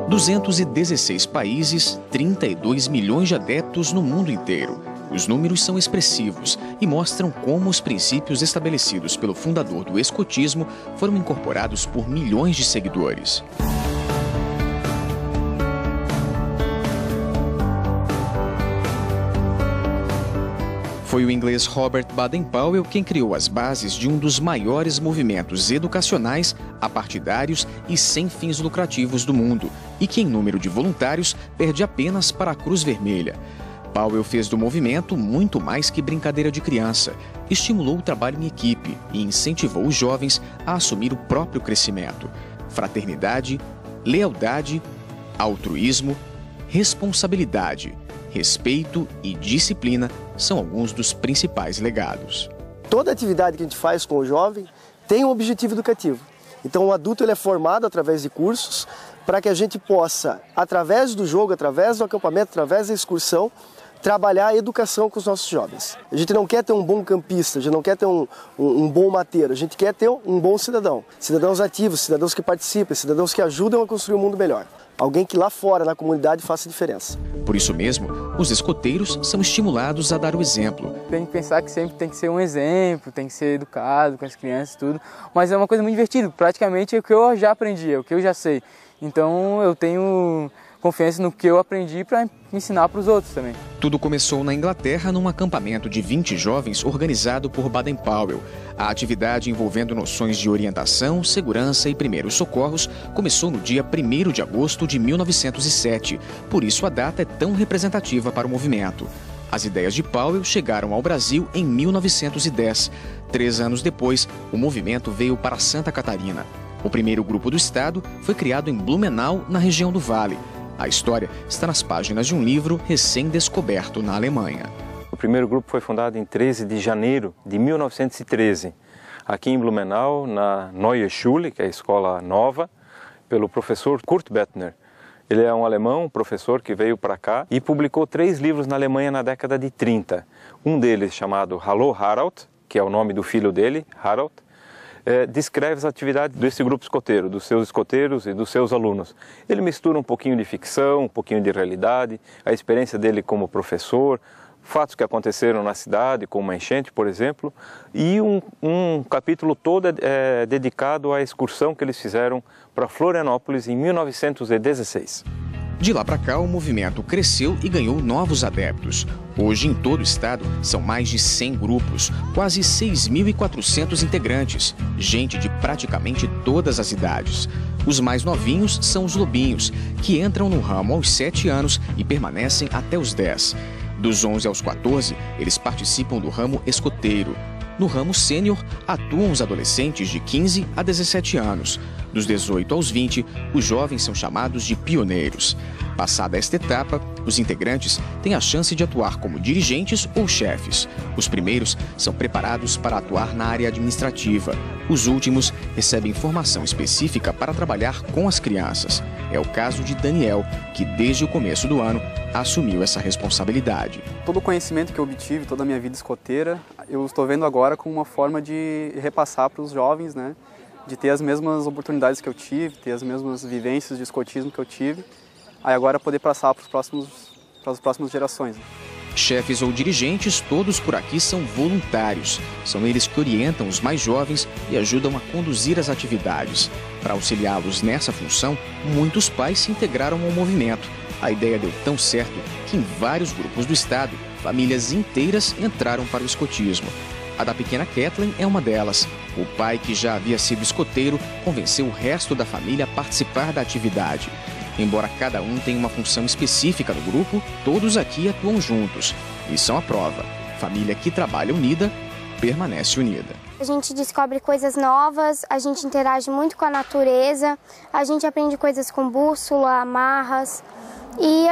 216 países, 32 milhões de adeptos no mundo inteiro. Os números são expressivos e mostram como os princípios estabelecidos pelo fundador do escotismo foram incorporados por milhões de seguidores. Foi o inglês Robert Baden-Powell quem criou as bases de um dos maiores movimentos educacionais, apartidários e sem fins lucrativos do mundo, e que em número de voluntários perde apenas para a Cruz Vermelha. Powell fez do movimento muito mais que brincadeira de criança, estimulou o trabalho em equipe e incentivou os jovens a assumir o próprio crescimento. Fraternidade, lealdade, altruísmo, responsabilidade, respeito e disciplina são alguns dos principais legados. Toda atividade que a gente faz com o jovem tem um objetivo educativo. Então o adulto ele é formado através de cursos para que a gente possa, através do jogo, através do acampamento, através da excursão, trabalhar a educação com os nossos jovens. A gente não quer ter um bom campista, a gente não quer ter um bom mateiro, a gente quer ter um bom cidadão. Cidadãos ativos, cidadãos que participam, cidadãos que ajudam a construir um mundo melhor. Alguém que lá fora, na comunidade, faça diferença. Por isso mesmo, os escoteiros são estimulados a dar o exemplo. Tem que pensar que sempre tem que ser um exemplo, tem que ser educado com as crianças e tudo. Mas é uma coisa muito divertida, praticamente é o que eu já aprendi, é o que eu já sei. Então eu tenho confiança no que eu aprendi para ensinar para os outros também. Tudo começou na Inglaterra num acampamento de 20 jovens organizado por Baden-Powell. A atividade envolvendo noções de orientação, segurança e primeiros socorros começou no dia 1º de agosto de 1907. Por isso a data é tão representativa para o movimento. As ideias de Powell chegaram ao Brasil em 1910. 3 anos depois, o movimento veio para Santa Catarina. O primeiro grupo do estado foi criado em Blumenau, na região do Vale. A história está nas páginas de um livro recém-descoberto na Alemanha. O primeiro grupo foi fundado em 13 de janeiro de 1913, aqui em Blumenau, na Neue Schule, que é a escola nova, pelo professor Kurt Bettner. Ele é um alemão, professor que veio para cá e publicou 3 livros na Alemanha na década de 30. Um deles chamado Hallo Harald, que é o nome do filho dele, Harald, descreve as atividades desse grupo escoteiro, dos seus escoteiros e dos seus alunos. Ele mistura um pouquinho de ficção, um pouquinho de realidade, a experiência dele como professor, fatos que aconteceram na cidade, como uma enchente, por exemplo, e um capítulo todo dedicado à excursão que eles fizeram para Florianópolis em 1916. De lá para cá, o movimento cresceu e ganhou novos adeptos. Hoje, em todo o estado, são mais de 100 grupos, quase 6.400 integrantes, gente de praticamente todas as idades. Os mais novinhos são os lobinhos, que entram no ramo aos 7 anos e permanecem até os 10. Dos 11 aos 14, eles participam do ramo escoteiro. No ramo sênior, atuam os adolescentes de 15 a 17 anos. Dos 18 aos 20, os jovens são chamados de pioneiros. Passada esta etapa, os integrantes têm a chance de atuar como dirigentes ou chefes. Os primeiros são preparados para atuar na área administrativa. Os últimos recebem formação específica para trabalhar com as crianças. É o caso de Daniel, que desde o começo do ano assumiu essa responsabilidade. Todo o conhecimento que eu obtive, toda a minha vida escoteira, eu estou vendo agora como uma forma de repassar para os jovens, né? De ter as mesmas oportunidades que eu tive, ter as mesmas vivências de escotismo que eu tive, aí agora poder passar para as próximas gerações. Chefes ou dirigentes, todos por aqui são voluntários. São eles que orientam os mais jovens e ajudam a conduzir as atividades. Para auxiliá-los nessa função, muitos pais se integraram ao movimento. A ideia deu tão certo que em vários grupos do estado, famílias inteiras entraram para o escotismo. A da pequena Kathleen é uma delas. O pai, que já havia sido escoteiro, convenceu o resto da família a participar da atividade. Embora cada um tenha uma função específica no grupo, todos aqui atuam juntos. E são a prova. Família que trabalha unida, permanece unida. A gente descobre coisas novas, a gente interage muito com a natureza, a gente aprende coisas com bússola, amarras. E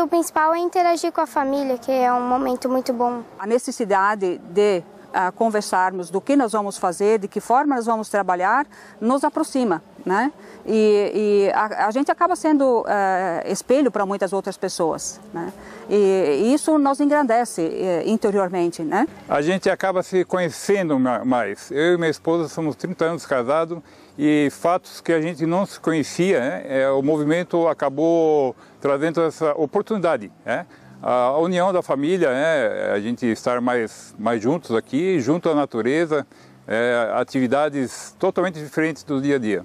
o principal é interagir com a família, que é um momento muito bom. A necessidade de conversarmos do que nós vamos fazer, de que forma nós vamos trabalhar, nos aproxima, né? E a gente acaba sendo espelho para muitas outras pessoas, né? E isso nos engrandece interiormente, né? A gente acaba se conhecendo mais. Eu e minha esposa somos 30 anos casados e fatos que a gente não se conhecia, né? O movimento acabou trazendo essa oportunidade, né? A união da família, né? A gente estar mais juntos aqui, junto à natureza, atividades totalmente diferentes do dia a dia.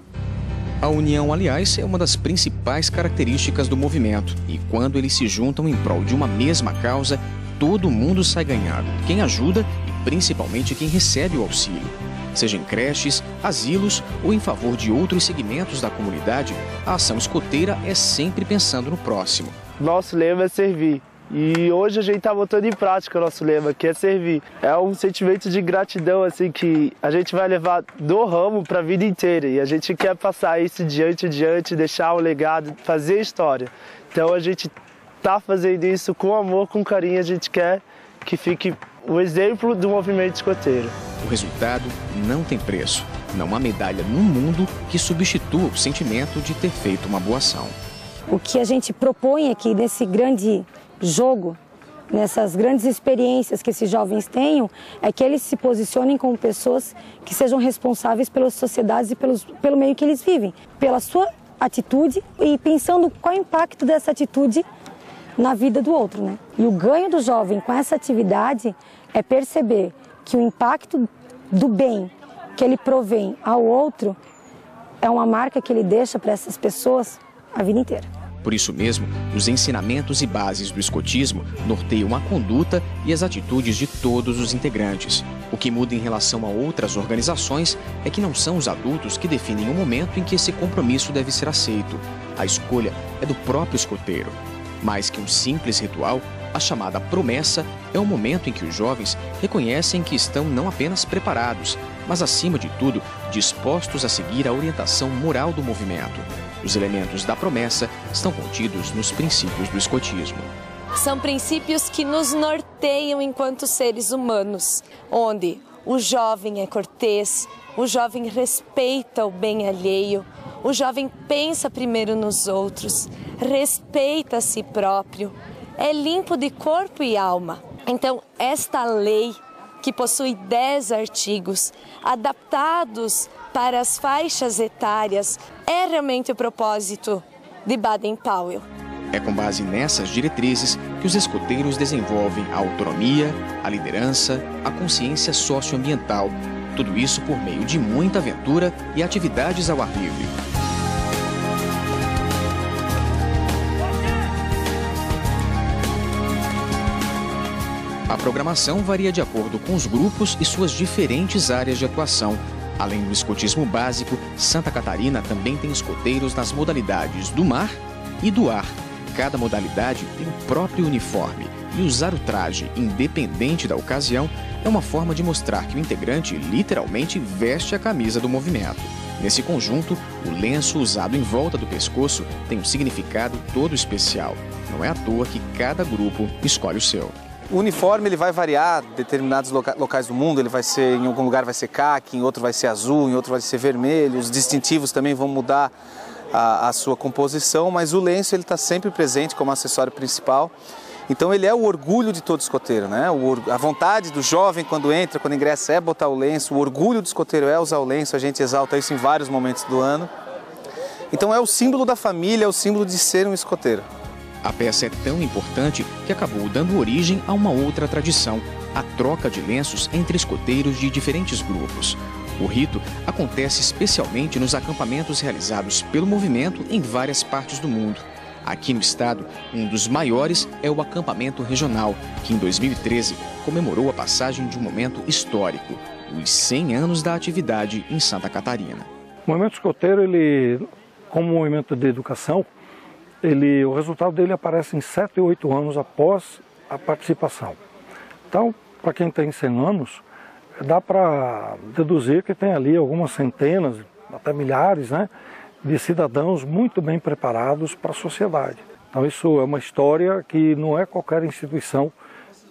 A união, aliás, é uma das principais características do movimento. E quando eles se juntam em prol de uma mesma causa, todo mundo sai ganhando. Quem ajuda e principalmente quem recebe o auxílio. Seja em creches, asilos ou em favor de outros segmentos da comunidade, a ação escoteira é sempre pensando no próximo. Nosso lema é servir. E hoje a gente está botando em prática o nosso lema, que é servir. É um sentimento de gratidão assim, que a gente vai levar do ramo para a vida inteira. E a gente quer passar isso diante, deixar um legado, fazer história. Então a gente está fazendo isso com amor, com carinho. A gente quer que fique o exemplo do movimento escoteiro. O resultado não tem preço. Não há medalha no mundo que substitua o sentimento de ter feito uma boa ação. O que a gente propõe aqui nesse grande jogo, nessas grandes experiências que esses jovens tenham, é que eles se posicionem como pessoas que sejam responsáveis pelas sociedades e pelo meio que eles vivem, pela sua atitude e pensando qual é o impacto dessa atitude na vida do outro, né? E o ganho do jovem com essa atividade é perceber que o impacto do bem que ele provém ao outro é uma marca que ele deixa para essas pessoas a vida inteira. Por isso mesmo, os ensinamentos e bases do escotismo norteiam a conduta e as atitudes de todos os integrantes. O que muda em relação a outras organizações é que não são os adultos que definem o momento em que esse compromisso deve ser aceito. A escolha é do próprio escoteiro. Mais que um simples ritual, a chamada promessa é o momento em que os jovens reconhecem que estão não apenas preparados, mas, acima de tudo, dispostos a seguir a orientação moral do movimento. Os elementos da promessa estão contidos nos princípios do escotismo. São princípios que nos norteiam enquanto seres humanos, onde o jovem é cortês, o jovem respeita o bem alheio, o jovem pensa primeiro nos outros, respeita a si próprio, é limpo de corpo e alma. Então, esta lei, que possui 10 artigos, adaptados para as faixas etárias, é realmente o propósito de Baden-Powell. É com base nessas diretrizes que os escoteiros desenvolvem a autonomia, a liderança, a consciência socioambiental. Tudo isso por meio de muita aventura e atividades ao ar livre. A programação varia de acordo com os grupos e suas diferentes áreas de atuação. Além do escotismo básico, Santa Catarina também tem escoteiros nas modalidades do mar e do ar. Cada modalidade tem o próprio uniforme e usar o traje, independente da ocasião, é uma forma de mostrar que o integrante literalmente veste a camisa do movimento. Nesse conjunto, o lenço usado em volta do pescoço tem um significado todo especial. Não é à toa que cada grupo escolhe o seu. O uniforme ele vai variar em determinados locais do mundo, ele vai ser, em algum lugar vai ser caqui, em outro vai ser azul, em outro vai ser vermelho, os distintivos também vão mudar a sua composição, mas o lenço ele está sempre presente como acessório principal. Então ele é o orgulho de todo escoteiro, né? A vontade do jovem quando entra, quando ingressa é botar o lenço, o orgulho do escoteiro é usar o lenço, a gente exalta isso em vários momentos do ano. Então é o símbolo da família, é o símbolo de ser um escoteiro. A peça é tão importante que acabou dando origem a uma outra tradição, a troca de lenços entre escoteiros de diferentes grupos. O rito acontece especialmente nos acampamentos realizados pelo movimento em várias partes do mundo. Aqui no estado, um dos maiores é o acampamento regional, que em 2013 comemorou a passagem de um momento histórico, os 100 anos da atividade em Santa Catarina. O movimento escoteiro, ele, como movimento de educação, o resultado dele aparece em 7 ou 8 anos após a participação. Então, para quem tem 100 anos, dá para deduzir que tem ali algumas centenas, até milhares, né, de cidadãos muito bem preparados para a sociedade. Então isso é uma história que não é qualquer instituição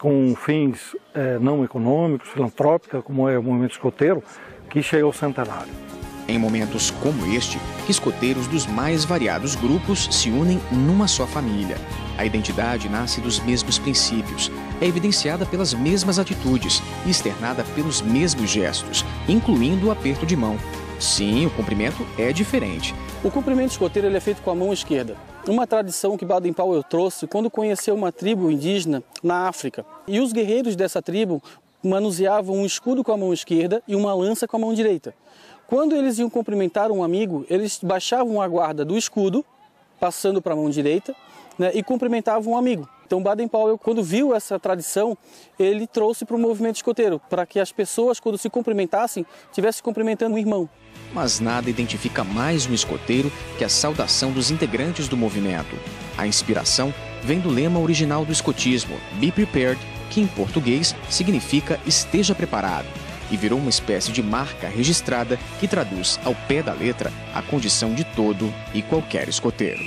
com fins não econômicos, filantrópicos, como é o movimento escoteiro, que chega ao centenário. Em momentos como este, que escoteiros dos mais variados grupos se unem numa só família. A identidade nasce dos mesmos princípios, é evidenciada pelas mesmas atitudes e externada pelos mesmos gestos, incluindo o aperto de mão. Sim, o cumprimento é diferente. O cumprimento escoteiro ele é feito com a mão esquerda. Uma tradição que Baden-Powell trouxe quando conheceu uma tribo indígena na África. E os guerreiros dessa tribo manuseavam um escudo com a mão esquerda e uma lança com a mão direita. Quando eles iam cumprimentar um amigo, eles baixavam a guarda do escudo, passando para a mão direita, né, e cumprimentavam um amigo. Então Baden-Powell, quando viu essa tradição, ele trouxe para o movimento escoteiro, para que as pessoas, quando se cumprimentassem, estivessem cumprimentando um irmão. Mas nada identifica mais um escoteiro que a saudação dos integrantes do movimento. A inspiração vem do lema original do escotismo, Be Prepared, que em português significa esteja preparado, e virou uma espécie de marca registrada que traduz ao pé da letra a condição de todo e qualquer escoteiro.